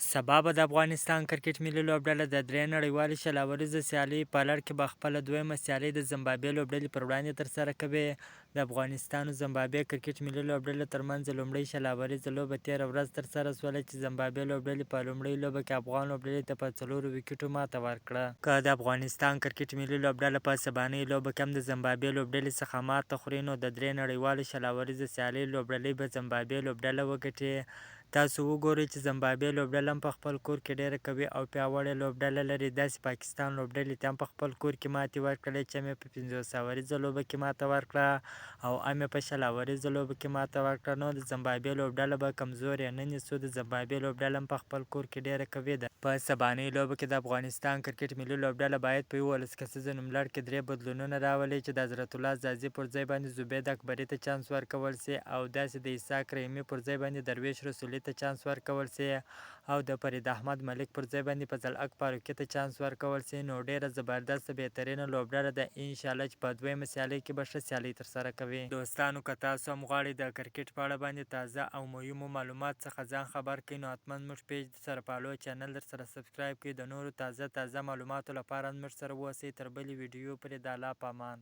سبا به د افغانستان کرکټ ملي لوبډله د درې نړیوالې شل سیالۍ په لړ کې به خپله دویمه سیالي د زمبابوې لوبډلې پر وړاندې ترسره کوي. د افغانستان او زمبابوې کرکټ ملي لوبډلې ترمنځ لومړۍ شل لوبه تېره ورځ ترسره شوله چې زمبابوې لوبډلې په لومړۍ لوبه کې افغان لوبډلې ته په 4 ویکټو ماته ورکړه. که د افغانستان کرکټ ملي لوبډله په سبانۍ لوبه کې هم د زمبابوې لوبډلې څخه ماته خوري، نو د درې نړیوالو شل سیالۍ لوبډلې به زمبابوې لوبډله وګټي. تاسو وګورئ چې زمبابوې لوبډله هم په خپل کور کې ډیره قوي او پیاوړې لوبډله لري. داسې پاکستان لوبډلې ته هم په خپل کور کې ماتې ورکړلې چې هم یې په 500 لوبه کې ماته ورکړه او هم یې په شل لوبه کې ماته ورکړه. نو د زمبابوې لوبډله به کمزورې نه نیسو. د زمبابوې لوبډله هم په خپل کور کې ډیره قوي ده. په سبانۍ لوبه کې د افغانستان کرکټ ملي لوبډله باید په 11 کسیزه نوملړ کې 3 بدلونونه راولي چې د حضرت الله زازي پر ځای باندې زبید اکبري ته چانس ورکول سي او داسې د اسحاق رحیمي پر ځای باندې درویش رسولي ته چانس ورکول سي او د فرید احمد ملک پر ځای باندې فضل حق فاروقي ته چانس ورکول سي. نو ډیره زبردست بهترینه لوبډله ده، انشاءالله چې په دویمه سیالۍ کې به ښه سیالۍ ترسره کوي. دوستانو که تاسو هم غواړئ د کرکټ په اړه باندې تازه او مهمو معلومات څخه ځان خبر کړئ، نو حتما زموږ پیج سره فالو، چینل در سره سبسکرایب کړئ. د نورو تازه معلوماتو لپاره زموږ سره اوسئ. تر بلې ویډیو پورې د الله په امان.